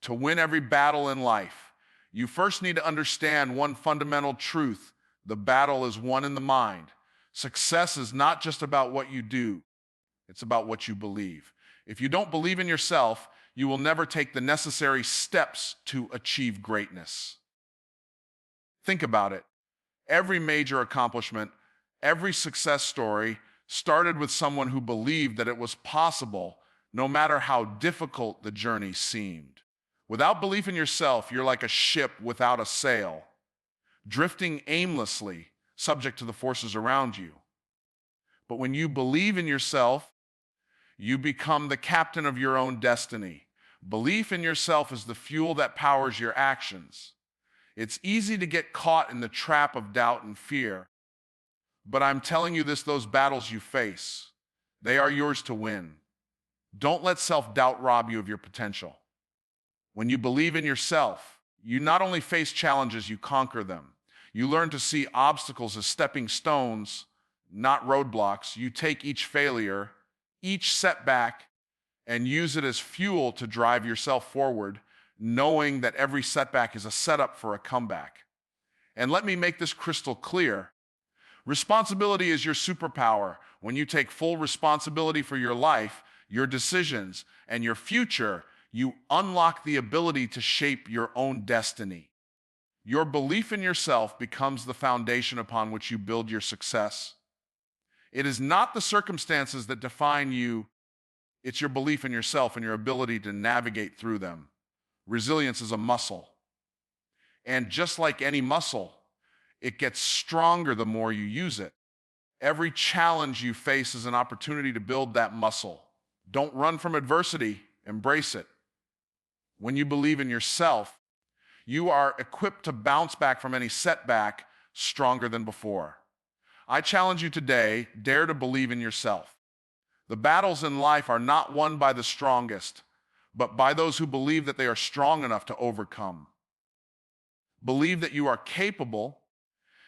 To win every battle in life, you first need to understand one fundamental truth. The battle is won in the mind. Success is not just about what you do, it's about what you believe. If you don't believe in yourself, you will never take the necessary steps to achieve greatness. Think about it. Every major accomplishment, every success story started with someone who believed that it was possible, no matter how difficult the journey seemed. Without belief in yourself, you're like a ship without a sail, drifting aimlessly, subject to the forces around you. But when you believe in yourself, you become the captain of your own destiny. Belief in yourself is the fuel that powers your actions. It's easy to get caught in the trap of doubt and fear. But I'm telling you this, those battles you face, they are yours to win. Don't let self-doubt rob you of your potential. When you believe in yourself, you not only face challenges, you conquer them. You learn to see obstacles as stepping stones, not roadblocks. You take each failure, each setback, and use it as fuel to drive yourself forward, knowing that every setback is a setup for a comeback. And let me make this crystal clear. Responsibility is your superpower. When you take full responsibility for your life, your decisions, and your future, you unlock the ability to shape your own destiny. Your belief in yourself becomes the foundation upon which you build your success. It is not the circumstances that define you, it's your belief in yourself and your ability to navigate through them. Resilience is a muscle. And just like any muscle, it gets stronger the more you use it. Every challenge you face is an opportunity to build that muscle. Don't run from adversity, embrace it. When you believe in yourself, you are equipped to bounce back from any setback stronger than before. I challenge you today, dare to believe in yourself. The battles in life are not won by the strongest, but by those who believe that they are strong enough to overcome. Believe that you are capable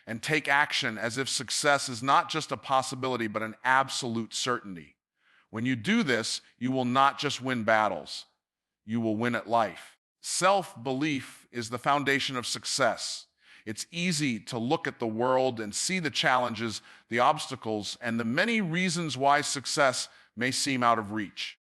and take action as if success is not just a possibility, but an absolute certainty. When you do this, you will not just win battles, you will win at life. Self-belief is the foundation of success. It's easy to look at the world and see the challenges, the obstacles, and the many reasons why success may seem out of reach.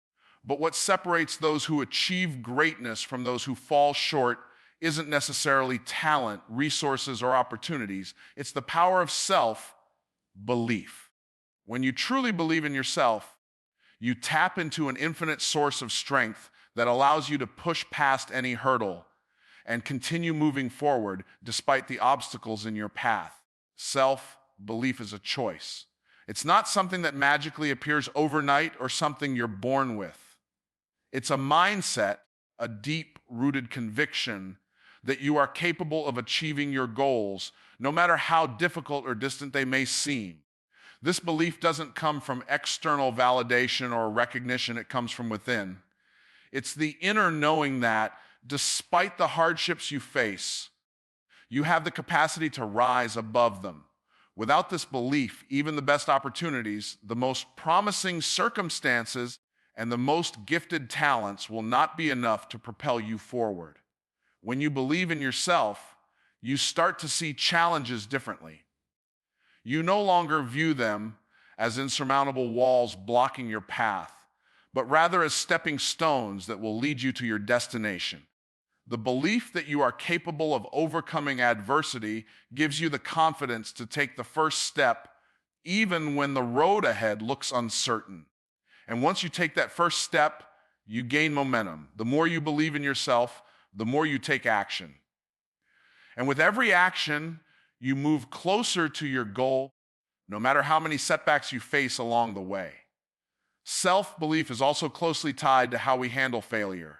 But what separates those who achieve greatness from those who fall short isn't necessarily talent, resources, or opportunities. It's the power of self-belief. When you truly believe in yourself, you tap into an infinite source of strength that allows you to push past any hurdle and continue moving forward despite the obstacles in your path. Self-belief is a choice. It's not something that magically appears overnight or something you're born with. It's a mindset, a deep-rooted conviction that you are capable of achieving your goals, no matter how difficult or distant they may seem. This belief doesn't come from external validation or recognition, it comes from within. It's the inner knowing that, despite the hardships you face, you have the capacity to rise above them. Without this belief, even the best opportunities, the most promising circumstances, and the most gifted talents will not be enough to propel you forward. When you believe in yourself, you start to see challenges differently. You no longer view them as insurmountable walls blocking your path, but rather as stepping stones that will lead you to your destination. The belief that you are capable of overcoming adversity gives you the confidence to take the first step, even when the road ahead looks uncertain. And once you take that first step, you gain momentum. The more you believe in yourself, the more you take action. And with every action, you move closer to your goal, no matter how many setbacks you face along the way. Self-belief is also closely tied to how we handle failure.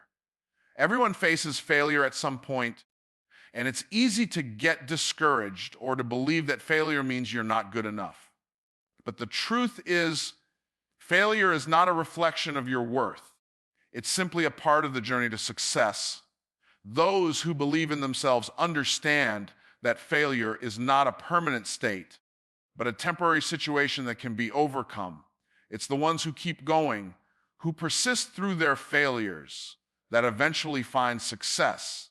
Everyone faces failure at some point, and it's easy to get discouraged or to believe that failure means you're not good enough. But the truth is, failure is not a reflection of your worth. It's simply a part of the journey to success. Those who believe in themselves understand that failure is not a permanent state, but a temporary situation that can be overcome. It's the ones who keep going, who persist through their failures, that eventually finds success.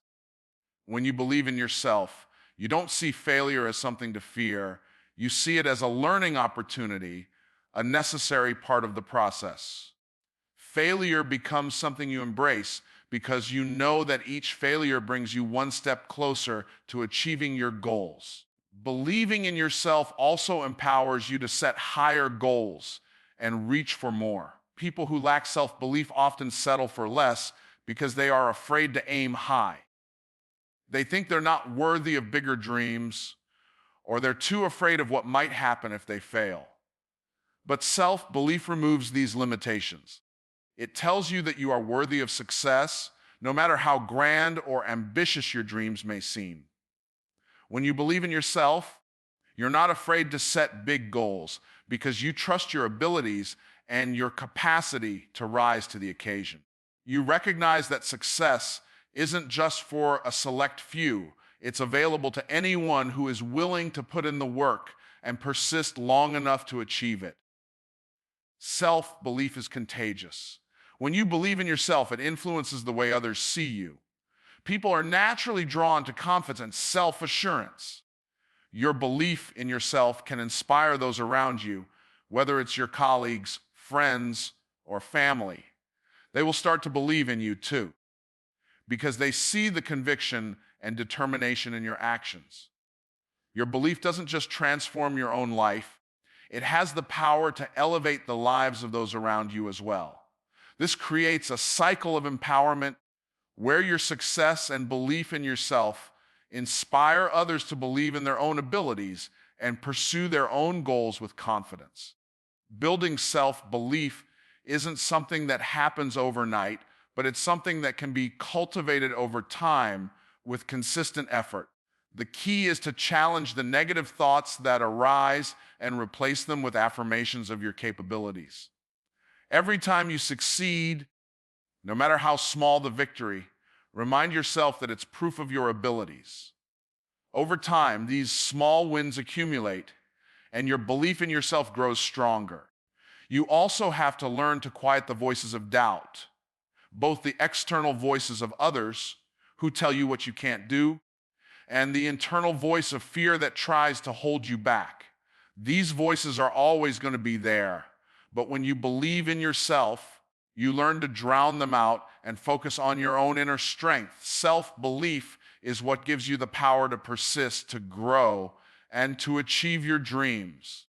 When you believe in yourself, you don't see failure as something to fear. You see it as a learning opportunity, a necessary part of the process. Failure becomes something you embrace because you know that each failure brings you one step closer to achieving your goals. Believing in yourself also empowers you to set higher goals and reach for more. People who lack self-belief often settle for less because they are afraid to aim high. They think they're not worthy of bigger dreams, or they're too afraid of what might happen if they fail. But self-belief removes these limitations. It tells you that you are worthy of success, no matter how grand or ambitious your dreams may seem. When you believe in yourself, you're not afraid to set big goals because you trust your abilities and your capacity to rise to the occasion. You recognize that success isn't just for a select few. It's available to anyone who is willing to put in the work and persist long enough to achieve it. Self-belief is contagious. When you believe in yourself, it influences the way others see you. People are naturally drawn to confidence, self-assurance. Your belief in yourself can inspire those around you, whether it's your colleagues, friends, or family. They will start to believe in you too, because they see the conviction and determination in your actions. Your belief doesn't just transform your own life, it has the power to elevate the lives of those around you as well. This creates a cycle of empowerment where your success and belief in yourself inspire others to believe in their own abilities and pursue their own goals with confidence. Building self-belief isn't something that happens overnight, but it's something that can be cultivated over time with consistent effort. The key is to challenge the negative thoughts that arise and replace them with affirmations of your capabilities. Every time you succeed, no matter how small the victory, remind yourself that it's proof of your abilities. Over time, these small wins accumulate, and your belief in yourself grows stronger. You also have to learn to quiet the voices of doubt, both the external voices of others who tell you what you can't do, and the internal voice of fear that tries to hold you back. These voices are always going to be there, but when you believe in yourself, you learn to drown them out and focus on your own inner strength. Self-belief is what gives you the power to persist, to grow, and to achieve your dreams.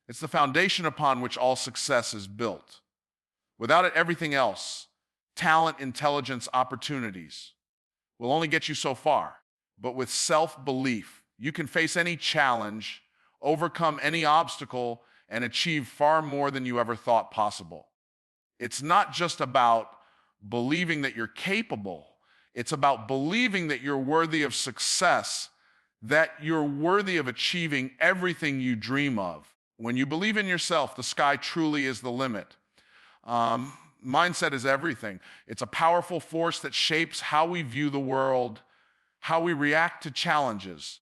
It's the foundation upon which all success is built. Without it, everything else, talent, intelligence, opportunities, will only get you so far. But with self-belief, you can face any challenge, overcome any obstacle, and achieve far more than you ever thought possible. It's not just about believing that you're capable. It's about believing that you're worthy of success, that you're worthy of achieving everything you dream of. When you believe in yourself, the sky truly is the limit. Mindset is everything. It's a powerful force that shapes how we view the world, how we react to challenges,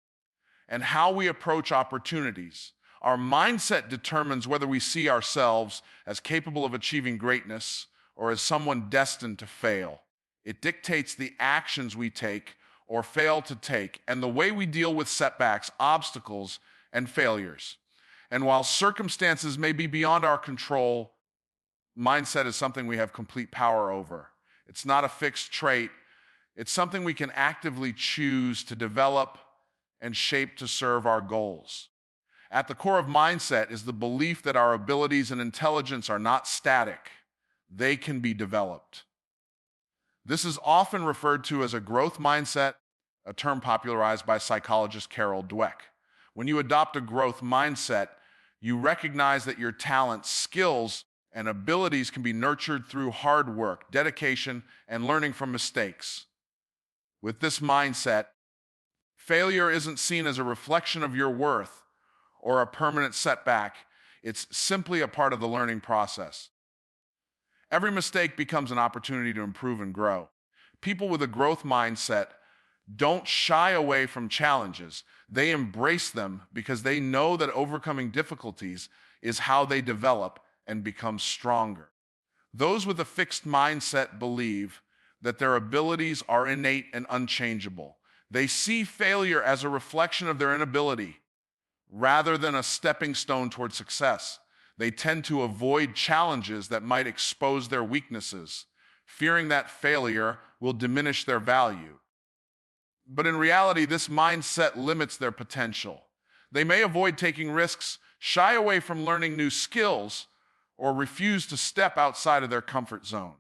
and how we approach opportunities. Our mindset determines whether we see ourselves as capable of achieving greatness or as someone destined to fail. It dictates the actions we take or fail to take and the way we deal with setbacks, obstacles, and failures. And while circumstances may be beyond our control, mindset is something we have complete power over. It's not a fixed trait. It's something we can actively choose to develop and shape to serve our goals. At the core of mindset is the belief that our abilities and intelligence are not static. They can be developed. This is often referred to as a growth mindset, a term popularized by psychologist Carol Dweck. When you adopt a growth mindset, you recognize that your talents, skills, and abilities can be nurtured through hard work, dedication, and learning from mistakes. With this mindset, failure isn't seen as a reflection of your worth or a permanent setback. It's simply a part of the learning process. Every mistake becomes an opportunity to improve and grow. People with a growth mindset don't shy away from challenges. They embrace them because they know that overcoming difficulties is how they develop and become stronger. Those with a fixed mindset believe that their abilities are innate and unchangeable. They see failure as a reflection of their inability rather than a stepping stone toward success. They tend to avoid challenges that might expose their weaknesses, fearing that failure will diminish their value. But in reality, this mindset limits their potential. They may avoid taking risks, shy away from learning new skills, or refuse to step outside of their comfort zone.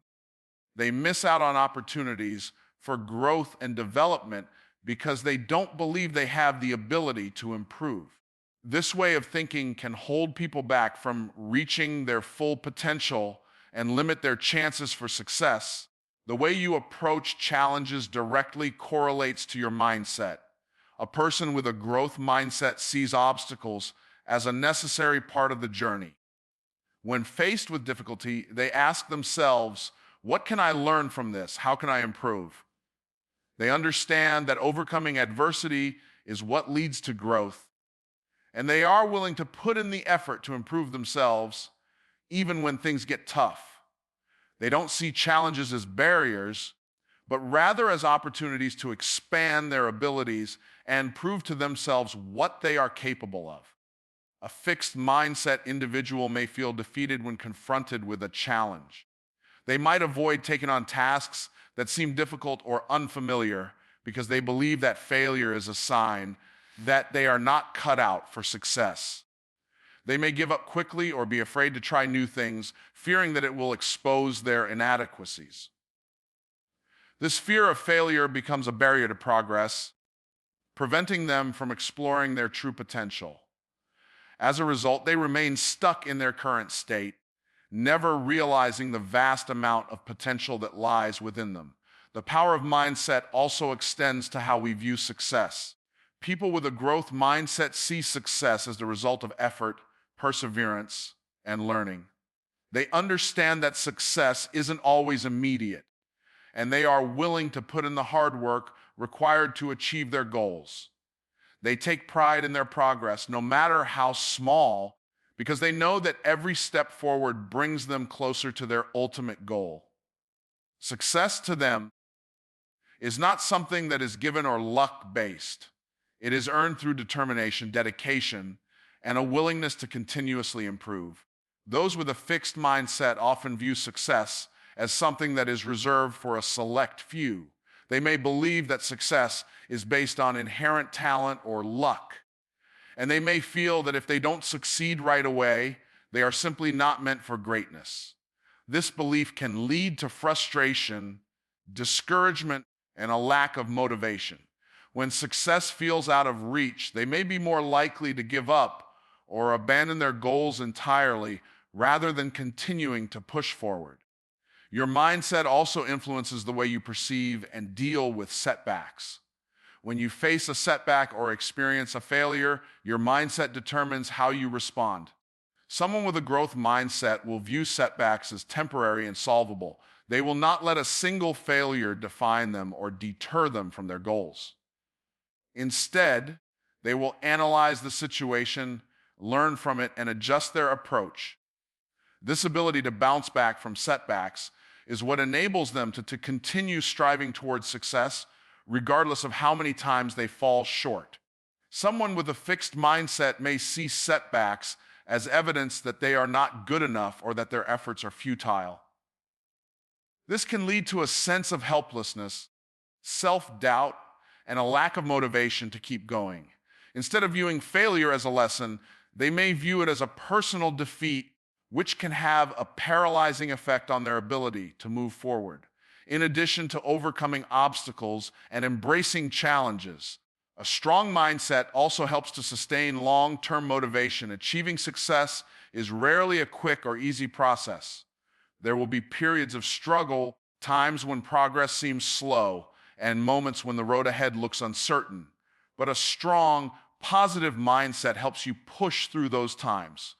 They miss out on opportunities for growth and development because they don't believe they have the ability to improve. This way of thinking can hold people back from reaching their full potential and limit their chances for success. The way you approach challenges directly correlates to your mindset. A person with a growth mindset sees obstacles as a necessary part of the journey. When faced with difficulty, they ask themselves, what can I learn from this? How can I improve? They understand that overcoming adversity is what leads to growth, and they are willing to put in the effort to improve themselves even when things get tough. They don't see challenges as barriers, but rather as opportunities to expand their abilities and prove to themselves what they are capable of. A fixed mindset individual may feel defeated when confronted with a challenge. They might avoid taking on tasks that seem difficult or unfamiliar because they believe that failure is a sign that they are not cut out for success. They may give up quickly or be afraid to try new things, fearing that it will expose their inadequacies. This fear of failure becomes a barrier to progress, preventing them from exploring their true potential. As a result, they remain stuck in their current state, never realizing the vast amount of potential that lies within them. The power of mindset also extends to how we view success. People with a growth mindset see success as the result of effort, perseverance, and learning. They understand that success isn't always immediate, and they are willing to put in the hard work required to achieve their goals. They take pride in their progress, no matter how small, because they know that every step forward brings them closer to their ultimate goal. Success to them is not something that is given or luck-based. It is earned through determination, dedication, and a willingness to continuously improve. Those with a fixed mindset often view success as something that is reserved for a select few. They may believe that success is based on inherent talent or luck, and they may feel that if they don't succeed right away, they are simply not meant for greatness. This belief can lead to frustration, discouragement, and a lack of motivation. When success feels out of reach, they may be more likely to give up or abandon their goals entirely rather than continuing to push forward. Your mindset also influences the way you perceive and deal with setbacks. When you face a setback or experience a failure, your mindset determines how you respond. Someone with a growth mindset will view setbacks as temporary and solvable. They will not let a single failure define them or deter them from their goals. Instead, they will analyze the situation, learn from it, and adjust their approach. This ability to bounce back from setbacks is what enables them to continue striving towards success, regardless of how many times they fall short. Someone with a fixed mindset may see setbacks as evidence that they are not good enough or that their efforts are futile. This can lead to a sense of helplessness, self-doubt, and a lack of motivation to keep going. Instead of viewing failure as a lesson, they may view it as a personal defeat, which can have a paralyzing effect on their ability to move forward. In addition to overcoming obstacles and embracing challenges, a strong mindset also helps to sustain long-term motivation. Achieving success is rarely a quick or easy process. There will be periods of struggle, times when progress seems slow, and moments when the road ahead looks uncertain. But a strong, positive mindset helps you push through those times.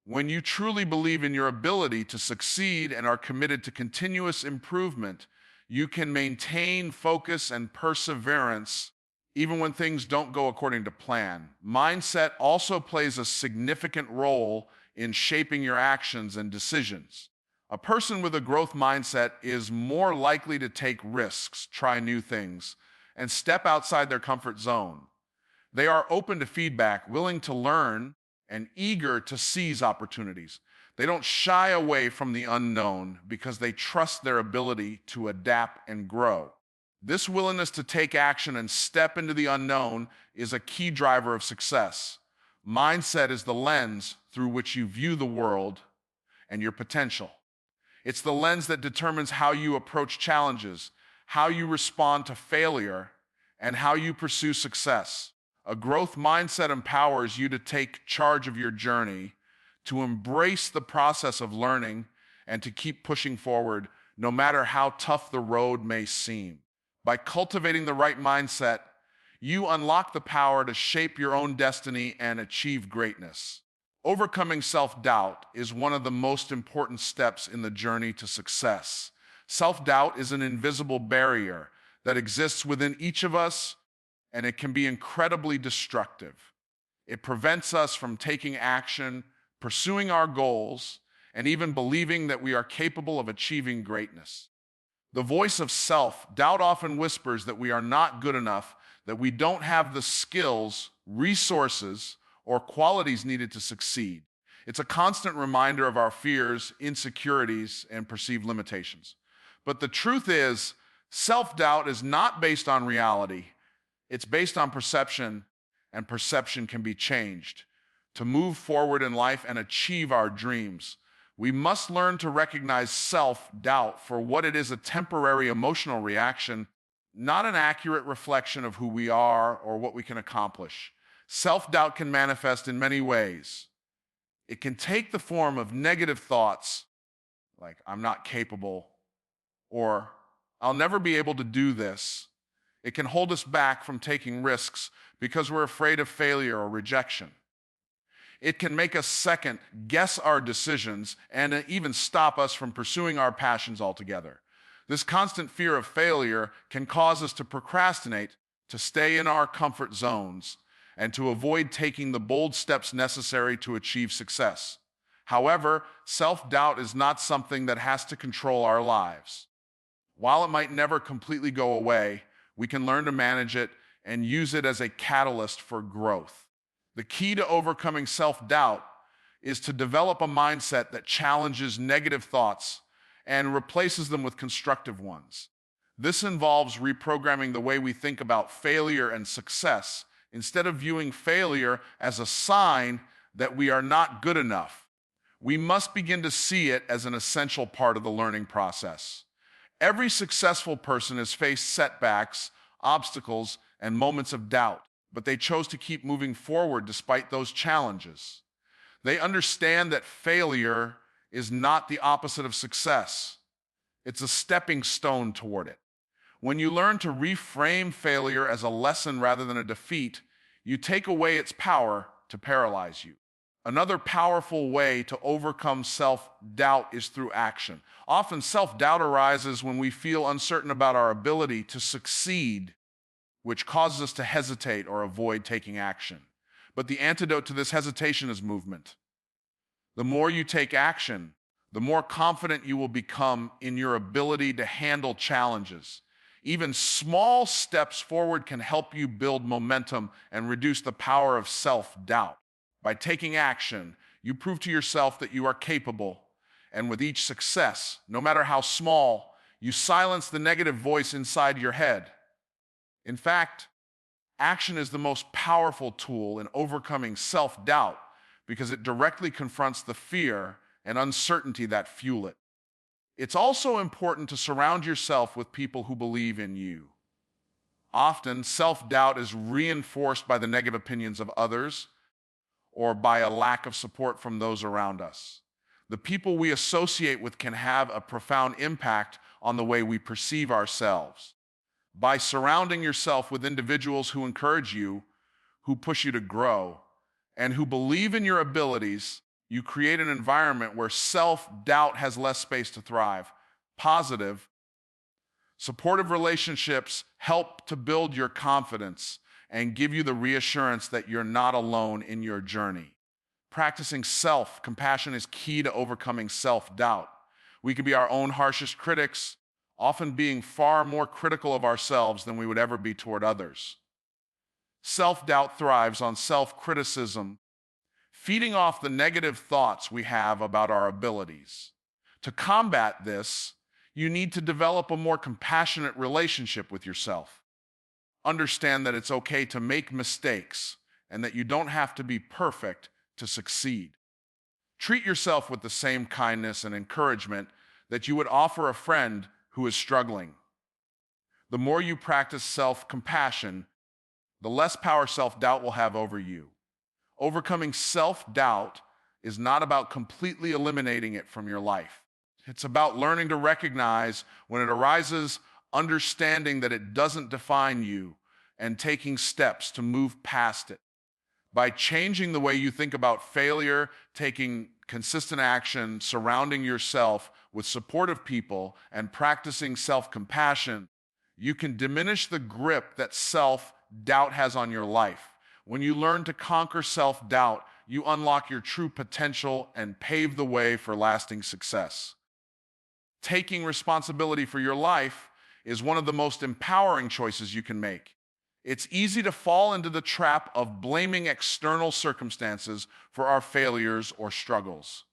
When you truly believe in your ability to succeed and are committed to continuous improvement, you can maintain focus and perseverance even when things don't go according to plan. Mindset also plays a significant role in shaping your actions and decisions. A person with a growth mindset is more likely to take risks, try new things, and step outside their comfort zone. They are open to feedback, willing to learn, and eager to seize opportunities. They don't shy away from the unknown because they trust their ability to adapt and grow. This willingness to take action and step into the unknown is a key driver of success. Mindset is the lens through which you view the world and your potential. It's the lens that determines how you approach challenges, how you respond to failure, and how you pursue success. A growth mindset empowers you to take charge of your journey, to embrace the process of learning, and to keep pushing forward no matter how tough the road may seem. By cultivating the right mindset, you unlock the power to shape your own destiny and achieve greatness. Overcoming self-doubt is one of the most important steps in the journey to success. Self-doubt is an invisible barrier that exists within each of us, and it can be incredibly destructive. It prevents us from taking action, pursuing our goals, and even believing that we are capable of achieving greatness. The voice of self-doubt often whispers that we are not good enough, that we don't have the skills, resources, or qualities needed to succeed. It's a constant reminder of our fears, insecurities, and perceived limitations. But the truth is, self-doubt is not based on reality. It's based on perception, and perception can be changed. To move forward in life and achieve our dreams, we must learn to recognize self-doubt for what it is: a temporary emotional reaction, not an accurate reflection of who we are or what we can accomplish. Self-doubt can manifest in many ways. It can take the form of negative thoughts like, I'm not capable, or I'll never be able to do this. It can hold us back from taking risks because we're afraid of failure or rejection. It can make us second guess our decisions and even stop us from pursuing our passions altogether. This constant fear of failure can cause us to procrastinate, to stay in our comfort zones, and to avoid taking the bold steps necessary to achieve success. However, self-doubt is not something that has to control our lives. While it might never completely go away, we can learn to manage it and use it as a catalyst for growth. The key to overcoming self-doubt is to develop a mindset that challenges negative thoughts and replaces them with constructive ones. This involves reprogramming the way we think about failure and success. Instead of viewing failure as a sign that we are not good enough, we must begin to see it as an essential part of the learning process. Every successful person has faced setbacks, obstacles, and moments of doubt, but they chose to keep moving forward despite those challenges. They understand that failure is not the opposite of success. It's a stepping stone toward it. When you learn to reframe failure as a lesson rather than a defeat, you take away its power to paralyze you. Another powerful way to overcome self-doubt is through action. Often self-doubt arises when we feel uncertain about our ability to succeed, which causes us to hesitate or avoid taking action. But the antidote to this hesitation is movement. The more you take action, the more confident you will become in your ability to handle challenges. Even small steps forward can help you build momentum and reduce the power of self-doubt. By taking action, you prove to yourself that you are capable, and with each success, no matter how small, you silence the negative voice inside your head. In fact, action is the most powerful tool in overcoming self-doubt because it directly confronts the fear and uncertainty that fuel it. It's also important to surround yourself with people who believe in you. Often, self-doubt is reinforced by the negative opinions of others or by a lack of support from those around us. The people we associate with can have a profound impact on the way we perceive ourselves. By surrounding yourself with individuals who encourage you, who push you to grow, and who believe in your abilities, you create an environment where self-doubt has less space to thrive. Positive, supportive relationships help to build your confidence and give you the reassurance that you're not alone in your journey. Practicing self-compassion is key to overcoming self-doubt. We can be our own harshest critics, often being far more critical of ourselves than we would ever be toward others. Self-doubt thrives on self-criticism, feeding off the negative thoughts we have about our abilities. To combat this, you need to develop a more compassionate relationship with yourself. Understand that it's okay to make mistakes and that you don't have to be perfect to succeed. Treat yourself with the same kindness and encouragement that you would offer a friend who is struggling. The more you practice self-compassion, the less power self-doubt will have over you. Overcoming self-doubt is not about completely eliminating it from your life. It's about learning to recognize when it arises, understanding that it doesn't define you, and taking steps to move past it. By changing the way you think about failure, taking consistent action, surrounding yourself with supportive people, and practicing self-compassion, you can diminish the grip that self-doubt has on your life. When you learn to conquer self-doubt, you unlock your true potential and pave the way for lasting success. Taking responsibility for your life is one of the most empowering choices you can make. It's easy to fall into the trap of blaming external circumstances for our failures or struggles.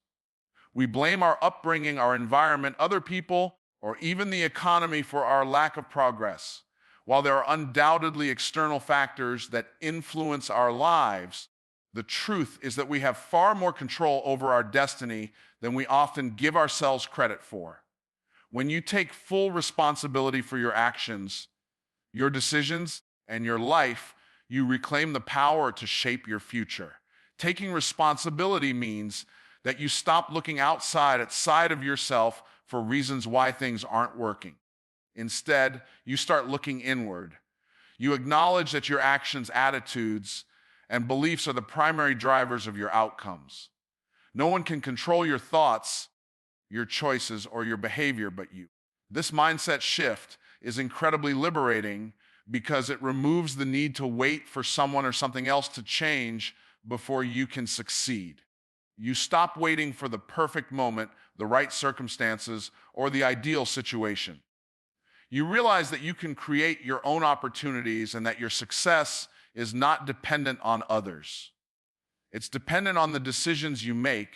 We blame our upbringing, our environment, other people, or even the economy for our lack of progress. While there are undoubtedly external factors that influence our lives, the truth is that we have far more control over our destiny than we often give ourselves credit for. When you take full responsibility for your actions, your decisions, and your life, you reclaim the power to shape your future. Taking responsibility means that you stop looking outside of yourself for reasons why things aren't working. Instead, you start looking inward. You acknowledge that your actions, attitudes, and beliefs are the primary drivers of your outcomes. No one can control your thoughts, your choices, or your behavior but you. This mindset shift is incredibly liberating because it removes the need to wait for someone or something else to change before you can succeed. You stop waiting for the perfect moment, the right circumstances, or the ideal situation. You realize that you can create your own opportunities and that your success is not dependent on others. It's dependent on the decisions you make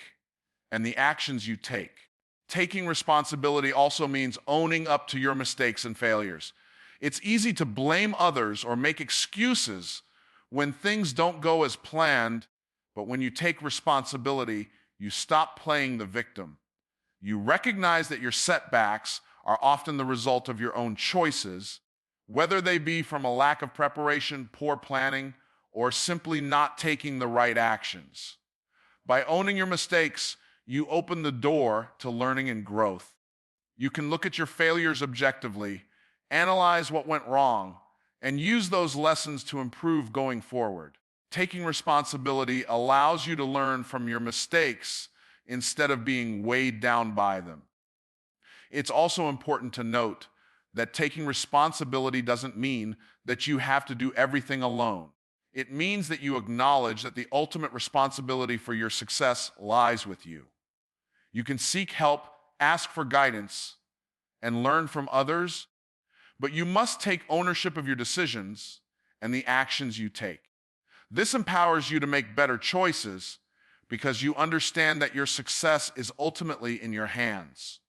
and the actions you take. Taking responsibility also means owning up to your mistakes and failures. It's easy to blame others or make excuses when things don't go as planned, but when you take responsibility, you stop playing the victim. You recognize that your setbacks are often the result of your own choices, whether they be from a lack of preparation, poor planning, or simply not taking the right actions. By owning your mistakes, you open the door to learning and growth. You can look at your failures objectively, analyze what went wrong, and use those lessons to improve going forward. Taking responsibility allows you to learn from your mistakes instead of being weighed down by them. It's also important to note that taking responsibility doesn't mean that you have to do everything alone. It means that you acknowledge that the ultimate responsibility for your success lies with you. You can seek help, ask for guidance, and learn from others, but you must take ownership of your decisions and the actions you take. This empowers you to make better choices because you understand that your success is ultimately in your hands.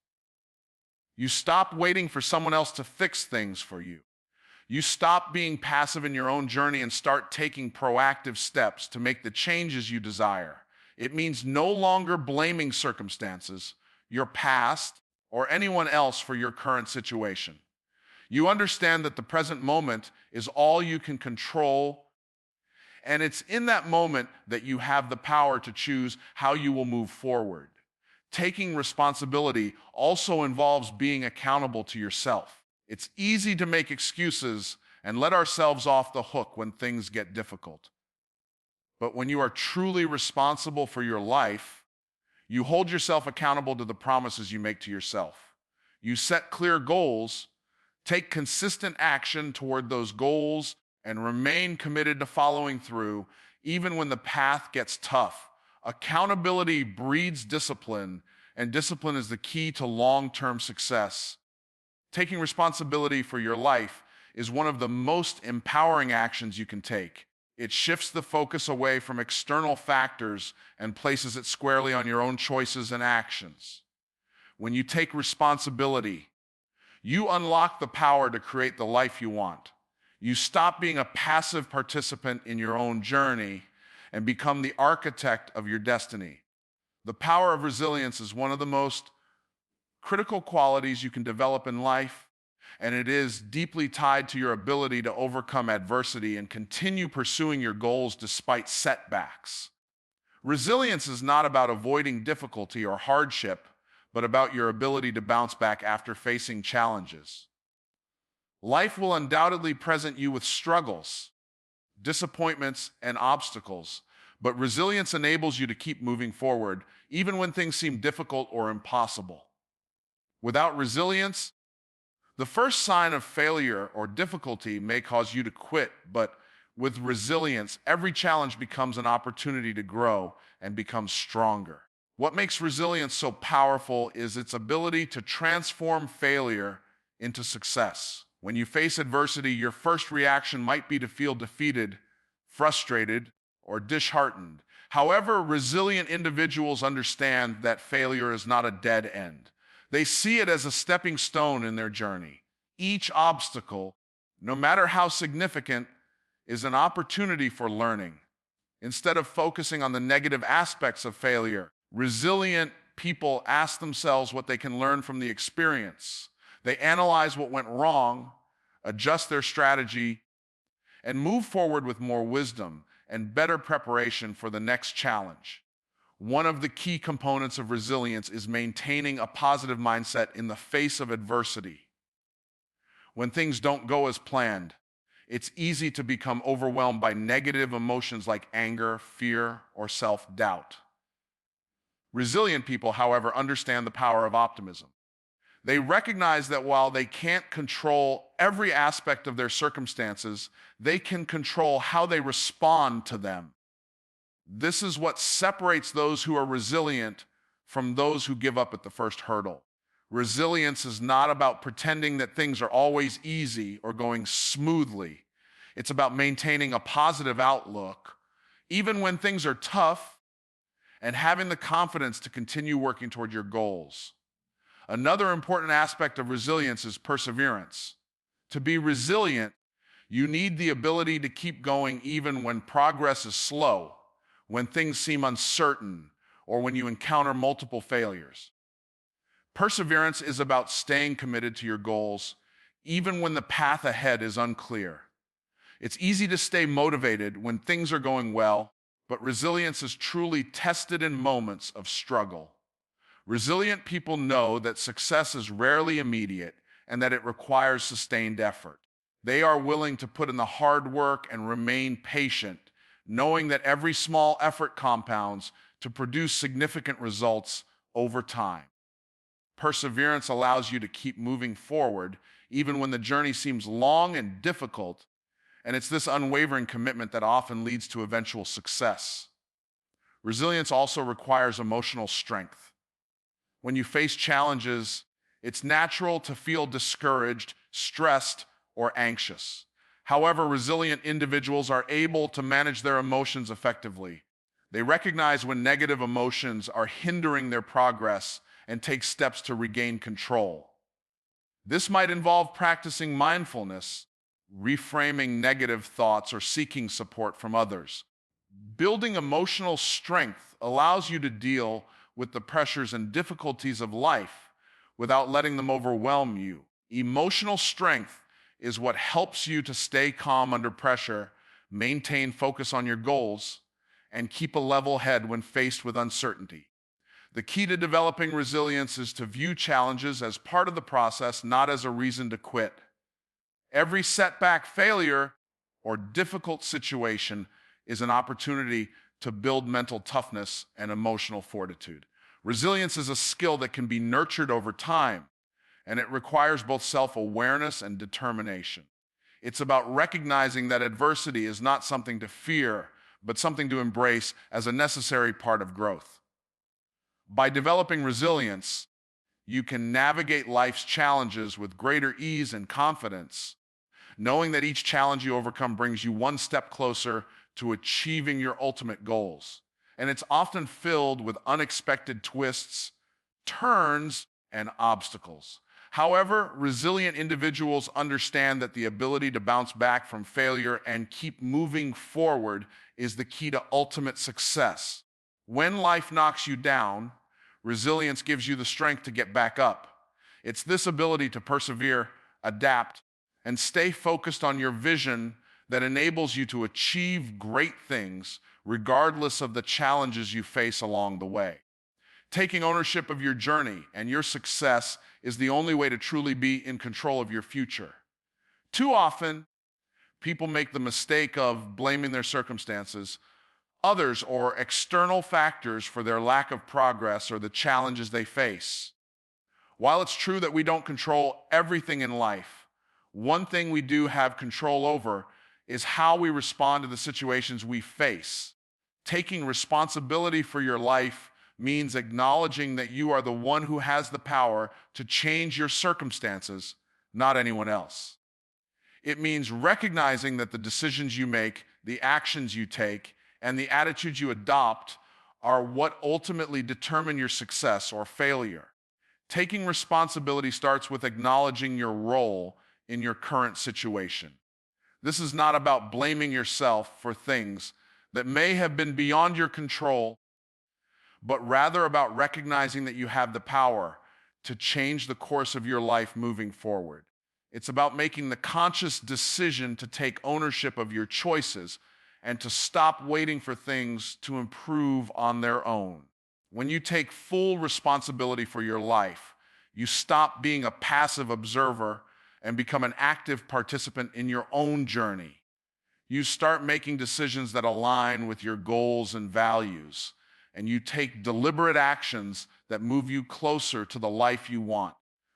You stop waiting for someone else to fix things for you. You stop being passive in your own journey and start taking proactive steps to make the changes you desire. It means no longer blaming circumstances, your past, or anyone else for your current situation. You understand that the present moment is all you can control, and it's in that moment that you have the power to choose how you will move forward. Taking responsibility also involves being accountable to yourself. It's easy to make excuses and let ourselves off the hook when things get difficult. But when you are truly responsible for your life, you hold yourself accountable to the promises you make to yourself. You set clear goals, take consistent action toward those goals, and remain committed to following through even when the path gets tough. Accountability breeds discipline, and discipline is the key to long-term success. Taking responsibility for your life is one of the most empowering actions you can take. It shifts the focus away from external factors and places it squarely on your own choices and actions. When you take responsibility, you unlock the power to create the life you want. You stop being a passive participant in your own journey and become the architect of your destiny. The power of resilience is one of the most critical qualities you can develop in life, and it is deeply tied to your ability to overcome adversity and continue pursuing your goals despite setbacks. Resilience is not about avoiding difficulty or hardship, but about your ability to bounce back after facing challenges. Life will undoubtedly present you with struggles, disappointments, and obstacles, but resilience enables you to keep moving forward, even when things seem difficult or impossible. Without resilience, the first sign of failure or difficulty may cause you to quit, but with resilience, every challenge becomes an opportunity to grow and become stronger. What makes resilience so powerful is its ability to transform failure into success. When you face adversity, your first reaction might be to feel defeated, frustrated, or disheartened. However, resilient individuals understand that failure is not a dead end. They see it as a stepping stone in their journey. Each obstacle, no matter how significant, is an opportunity for learning. Instead of focusing on the negative aspects of failure, resilient people ask themselves what they can learn from the experience. They analyze what went wrong, adjust their strategy, and move forward with more wisdom and better preparation for the next challenge. One of the key components of resilience is maintaining a positive mindset in the face of adversity. When things don't go as planned, it's easy to become overwhelmed by negative emotions like anger, fear, or self-doubt. Resilient people, however, understand the power of optimism. They recognize that while they can't control every aspect of their circumstances, they can control how they respond to them. This is what separates those who are resilient from those who give up at the first hurdle. Resilience is not about pretending that things are always easy or going smoothly. It's about maintaining a positive outlook, even when things are tough, and having the confidence to continue working toward your goals. Another important aspect of resilience is perseverance. To be resilient, you need the ability to keep going even when progress is slow, when things seem uncertain, or when you encounter multiple failures. Perseverance is about staying committed to your goals, even when the path ahead is unclear. It's easy to stay motivated when things are going well, but resilience is truly tested in moments of struggle. Resilient people know that success is rarely immediate and that it requires sustained effort. They are willing to put in the hard work and remain patient, knowing that every small effort compounds to produce significant results over time. Perseverance allows you to keep moving forward, even when the journey seems long and difficult, and it's this unwavering commitment that often leads to eventual success. Resilience also requires emotional strength. When you face challenges, it's natural to feel discouraged, stressed, or anxious. However, resilient individuals are able to manage their emotions effectively. They recognize when negative emotions are hindering their progress and take steps to regain control. This might involve practicing mindfulness, reframing negative thoughts, or seeking support from others. Building emotional strength allows you to deal with the pressures and difficulties of life without letting them overwhelm you. Emotional strength is what helps you to stay calm under pressure, maintain focus on your goals, and keep a level head when faced with uncertainty. The key to developing resilience is to view challenges as part of the process, not as a reason to quit. Every setback, failure, or difficult situation is an opportunity to build mental toughness and emotional fortitude. Resilience is a skill that can be nurtured over time, and it requires both self-awareness and determination. It's about recognizing that adversity is not something to fear, but something to embrace as a necessary part of growth. By developing resilience, you can navigate life's challenges with greater ease and confidence, knowing that each challenge you overcome brings you one step closer to achieving your ultimate goals. And it's often filled with unexpected twists, turns, and obstacles. However, resilient individuals understand that the ability to bounce back from failure and keep moving forward is the key to ultimate success. When life knocks you down, resilience gives you the strength to get back up. It's this ability to persevere, adapt, and stay focused on your vision that enables you to achieve great things regardless of the challenges you face along the way. Taking ownership of your journey and your success is the only way to truly be in control of your future. Too often, people make the mistake of blaming their circumstances, others, or external factors for their lack of progress or the challenges they face. While it's true that we don't control everything in life, one thing we do have control over is how we respond to the situations we face. Taking responsibility for your life means acknowledging that you are the one who has the power to change your circumstances, not anyone else. It means recognizing that the decisions you make, the actions you take, and the attitudes you adopt are what ultimately determine your success or failure. Taking responsibility starts with acknowledging your role in your current situation. This is not about blaming yourself for things that may have been beyond your control, but rather about recognizing that you have the power to change the course of your life moving forward. It's about making the conscious decision to take ownership of your choices and to stop waiting for things to improve on their own. When you take full responsibility for your life, you stop being a passive observer and become an active participant in your own journey. You start making decisions that align with your goals and values, and you take deliberate actions that move you closer to the life you want.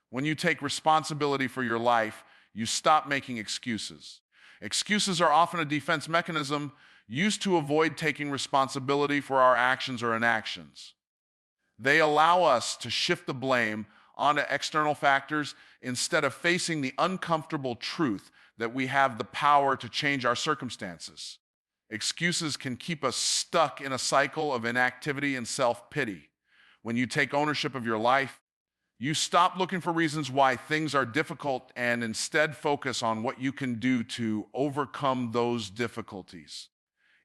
When you take responsibility for your life, you stop making excuses. Excuses are often a defense mechanism used to avoid taking responsibility for our actions or inactions. They allow us to shift the blame onto external factors instead of facing the uncomfortable truth that we have the power to change our circumstances. Excuses can keep us stuck in a cycle of inactivity and self-pity. When you take ownership of your life, you stop looking for reasons why things are difficult and instead focus on what you can do to overcome those difficulties.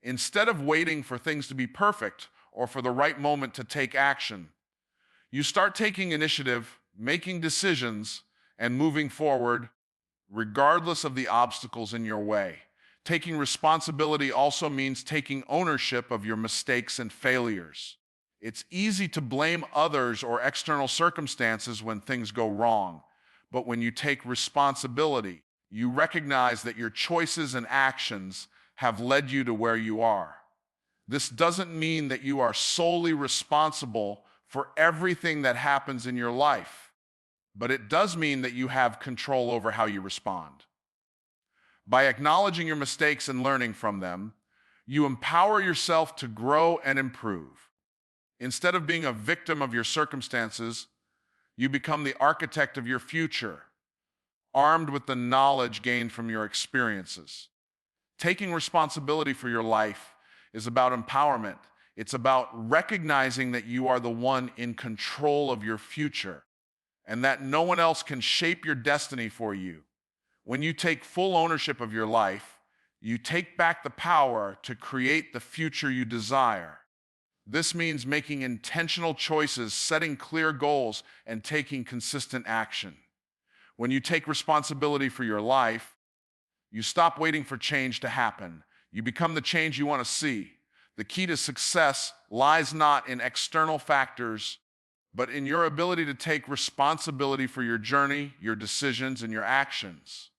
Instead of waiting for things to be perfect or for the right moment to take action, you start taking initiative, making decisions, and moving forward regardless of the obstacles in your way. Taking responsibility also means taking ownership of your mistakes and failures. It's easy to blame others or external circumstances when things go wrong, but when you take responsibility, you recognize that your choices and actions have led you to where you are. This doesn't mean that you are solely responsible for everything that happens in your life, but it does mean that you have control over how you respond. By acknowledging your mistakes and learning from them, you empower yourself to grow and improve. Instead of being a victim of your circumstances, you become the architect of your future, armed with the knowledge gained from your experiences. Taking responsibility for your life is about empowerment. It's about recognizing that you are the one in control of your future and that no one else can shape your destiny for you. When you take full ownership of your life, you take back the power to create the future you desire. This means making intentional choices, setting clear goals, and taking consistent action. When you take responsibility for your life, you stop waiting for change to happen. You become the change you want to see. The key to success lies not in external factors, but in your ability to take responsibility for your journey, your decisions, and your actions.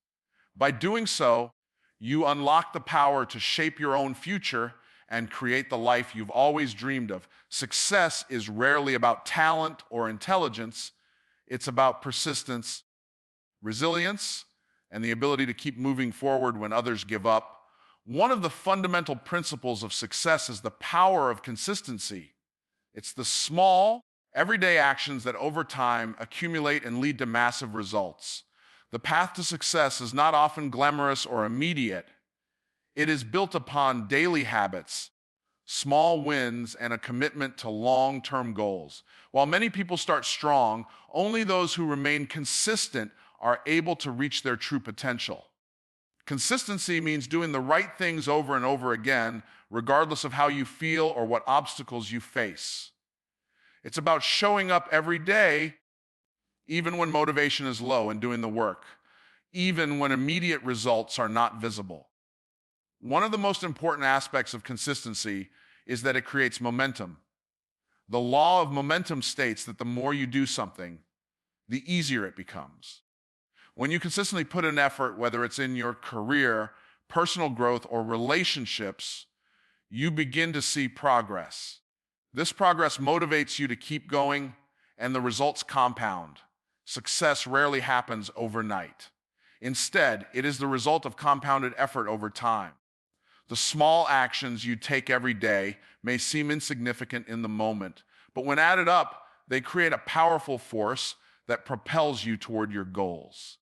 By doing so, you unlock the power to shape your own future and create the life you've always dreamed of. Success is rarely about talent or intelligence. It's about persistence, resilience, and the ability to keep moving forward when others give up. One of the fundamental principles of success is the power of consistency. It's the small, Everyday actions that over time accumulate and lead to massive results. The path to success is not often glamorous or immediate. It is built upon daily habits, small wins, and a commitment to long-term goals. While many people start strong, only those who remain consistent are able to reach their true potential. Consistency means doing the right things over and over again, regardless of how you feel or what obstacles you face. It's about showing up every day, even when motivation is low, and doing the work, even when immediate results are not visible. One of the most important aspects of consistency is that it creates momentum. The law of momentum states that the more you do something, the easier it becomes. When you consistently put in effort, whether it's in your career, personal growth, or relationships, you begin to see progress. This progress motivates you to keep going, and the results compound. Success rarely happens overnight. Instead, it is the result of compounded effort over time. The small actions you take every day may seem insignificant in the moment, but when added up, they create a powerful force that propels you toward your goals.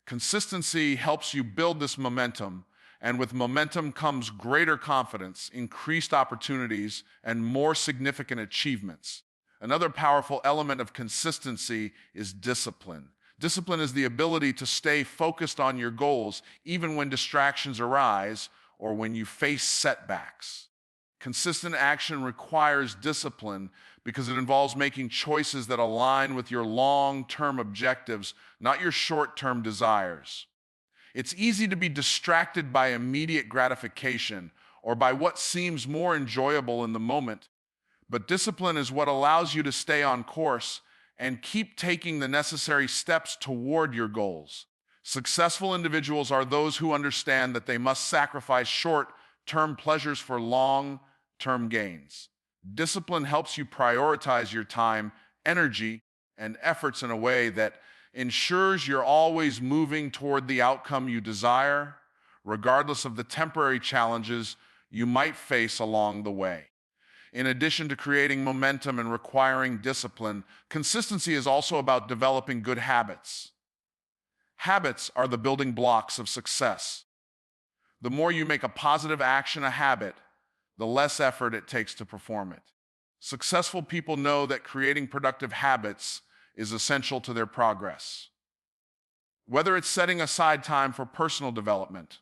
Consistency helps you build this momentum, and with momentum comes greater confidence, increased opportunities, and more significant achievements. Another powerful element of consistency is discipline. Discipline is the ability to stay focused on your goals even when distractions arise or when you face setbacks. Consistent action requires discipline because it involves making choices that align with your long-term objectives, not your short-term desires. It's easy to be distracted by immediate gratification or by what seems more enjoyable in the moment, but discipline is what allows you to stay on course and keep taking the necessary steps toward your goals. Successful individuals are those who understand that they must sacrifice short-term pleasures for long-term gains. Discipline helps you prioritize your time, energy, and efforts in a way that ensures you're always moving toward the outcome you desire, regardless of the temporary challenges you might face along the way. In addition to creating momentum and requiring discipline, consistency is also about developing good habits. Habits are the building blocks of success. The more you make a positive action a habit, the less effort it takes to perform it. Successful people know that creating productive habits is essential to their progress. Whether it's setting aside time for personal development,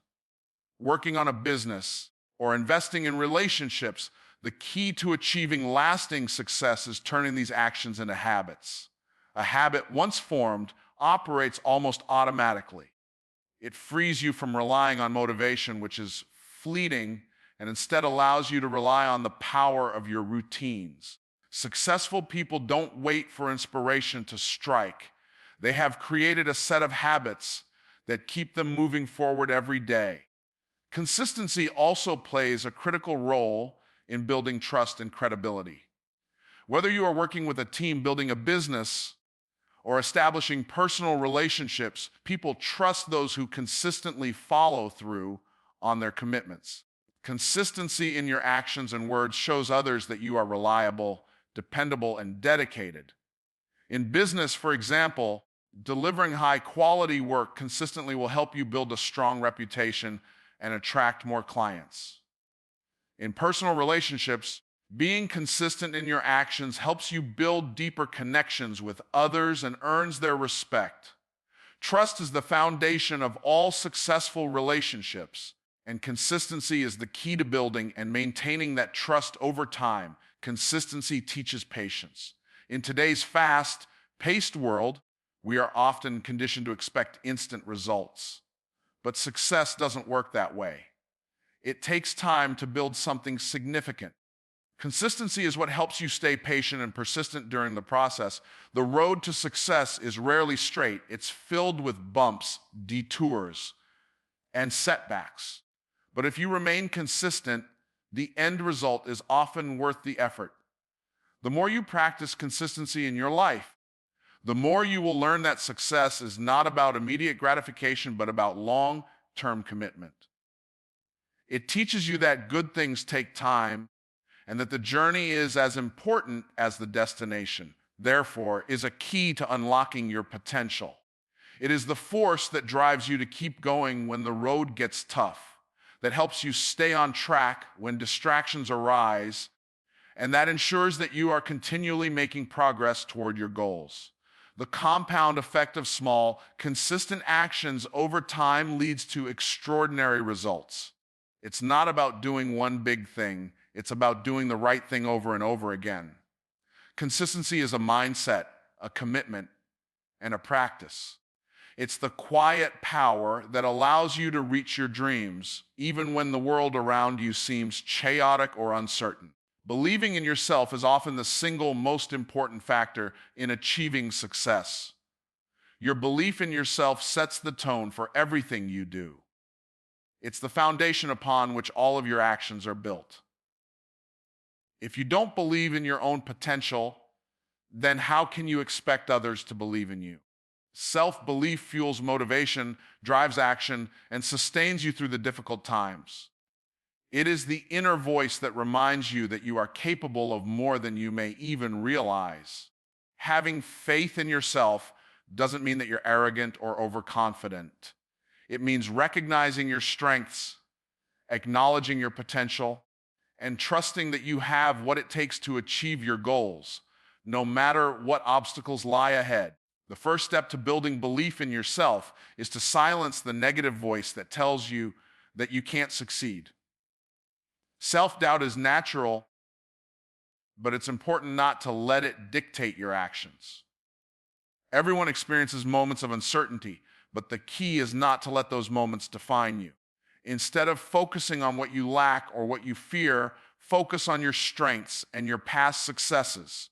working on a business, or investing in relationships, the key to achieving lasting success is turning these actions into habits. A habit, once formed, operates almost automatically. It frees you from relying on motivation, which is fleeting, and instead allows you to rely on the power of your routines. Successful people don't wait for inspiration to strike. They have created a set of habits that keep them moving forward every day. Consistency also plays a critical role in building trust and credibility. Whether you are working with a team, building a business, or establishing personal relationships, people trust those who consistently follow through on their commitments. Consistency in your actions and words shows others that you are reliable, dependable, and dedicated. In business, for example, delivering high-quality work consistently will help you build a strong reputation and attract more clients. In personal relationships, being consistent in your actions helps you build deeper connections with others and earns their respect. Trust is the foundation of all successful relationships, and consistency is the key to building and maintaining that trust over time. Consistency teaches patience. In today's fast-paced world, we are often conditioned to expect instant results. But success doesn't work that way. It takes time to build something significant. Consistency is what helps you stay patient and persistent during the process. The road to success is rarely straight. It's filled with bumps, detours, and setbacks. But if you remain consistent, the end result is often worth the effort. The more you practice consistency in your life, the more you will learn that success is not about immediate gratification, but about long-term commitment. It teaches you that good things take time, and that the journey is as important as the destination, therefore, is a key to unlocking your potential. It is the force that drives you to keep going when the road gets tough, that helps you stay on track when distractions arise, and that ensures that you are continually making progress toward your goals. The compound effect of small, consistent actions over time leads to extraordinary results. It's not about doing one big thing, it's about doing the right thing over and over again. Consistency is a mindset, a commitment, and a practice. It's the quiet power that allows you to reach your dreams, even when the world around you seems chaotic or uncertain. Believing in yourself is often the single most important factor in achieving success. Your belief in yourself sets the tone for everything you do. It's the foundation upon which all of your actions are built. If you don't believe in your own potential, then how can you expect others to believe in you? Self-belief fuels motivation, drives action, and sustains you through the difficult times. It is the inner voice that reminds you that you are capable of more than you may even realize. Having faith in yourself doesn't mean that you're arrogant or overconfident. It means recognizing your strengths, acknowledging your potential, and trusting that you have what it takes to achieve your goals, no matter what obstacles lie ahead. The first step to building belief in yourself is to silence the negative voice that tells you that you can't succeed. Self-doubt is natural, but it's important not to let it dictate your actions. Everyone experiences moments of uncertainty, but the key is not to let those moments define you. Instead of focusing on what you lack or what you fear, focus on your strengths and your past successes.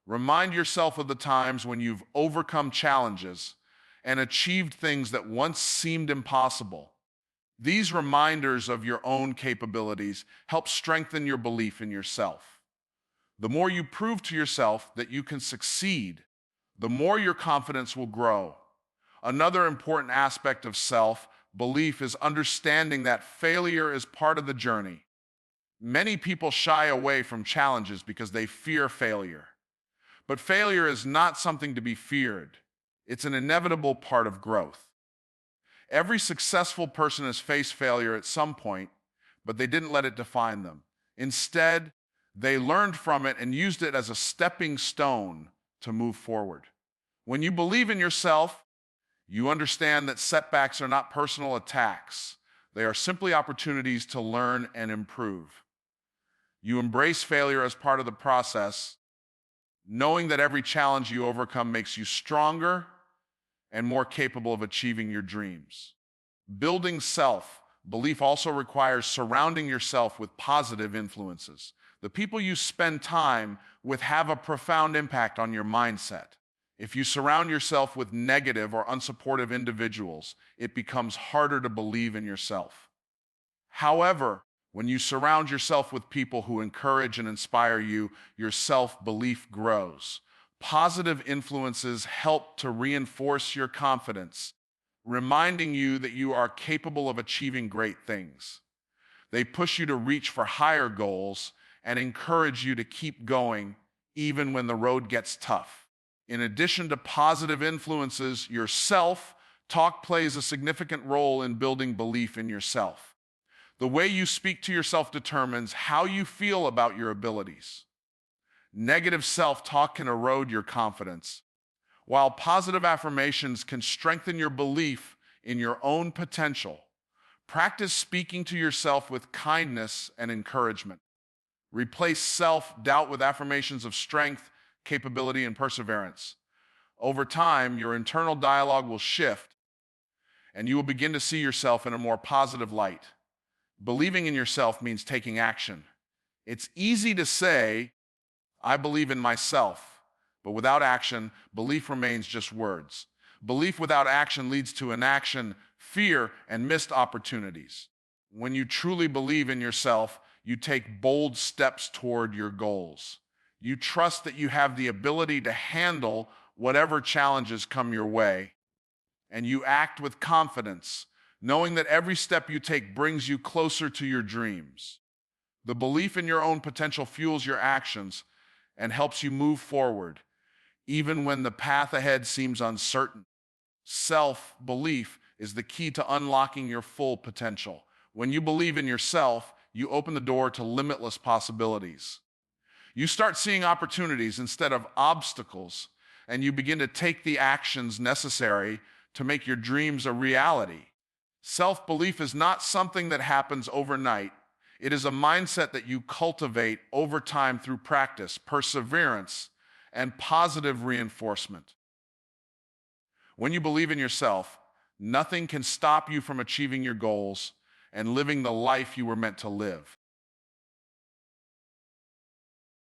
Remind yourself of the times when you've overcome challenges and achieved things that once seemed impossible. These reminders of your own capabilities help strengthen your belief in yourself. The more you prove to yourself that you can succeed, the more your confidence will grow. Another important aspect of self-belief is understanding that failure is part of the journey. Many people shy away from challenges because they fear failure. But failure is not something to be feared. It's an inevitable part of growth. Every successful person has faced failure at some point, but they didn't let it define them. Instead, they learned from it and used it as a stepping stone to move forward. When you believe in yourself, you understand that setbacks are not personal attacks. They are simply opportunities to learn and improve. You embrace failure as part of the process, knowing that every challenge you overcome makes you stronger and more capable of achieving your dreams. Building self-belief also requires surrounding yourself with positive influences. The people you spend time with have a profound impact on your mindset. If you surround yourself with negative or unsupportive individuals, it becomes harder to believe in yourself. However, when you surround yourself with people who encourage and inspire you, your self-belief grows. Positive influences help to reinforce your confidence, reminding you that you are capable of achieving great things. They push you to reach for higher goals and encourage you to keep going even when the road gets tough. In addition to positive influences, your self-talk plays a significant role in building belief in yourself. The way you speak to yourself determines how you feel about your abilities. Negative self-talk can erode your confidence, while positive affirmations can strengthen your belief in your own potential. Practice speaking to yourself with kindness and encouragement. Replace self-doubt with affirmations of strength, capability, and perseverance. Over time, your internal dialogue will shift, and you will begin to see yourself in a more positive light. Believing in yourself means taking action. It's easy to say, I believe in myself, but without action, belief remains just words. Belief without action leads to inaction, fear, and missed opportunities. When you truly believe in yourself, you take bold steps toward your goals. You trust that you have the ability to handle whatever challenges come your way, and you act with confidence, knowing that every step you take brings you closer to your dreams. The belief in your own potential fuels your actions and helps you move forward, even when the path ahead seems uncertain. Self-belief is the key to unlocking your full potential. When you believe in yourself, you open the door to limitless possibilities. You start seeing opportunities instead of obstacles, and you begin to take the actions necessary to make your dreams a reality. Self-belief is not something that happens overnight. It is a mindset that you cultivate over time through practice, perseverance, and positive reinforcement. When you believe in yourself, nothing can stop you from achieving your goals and living the life you were meant to live.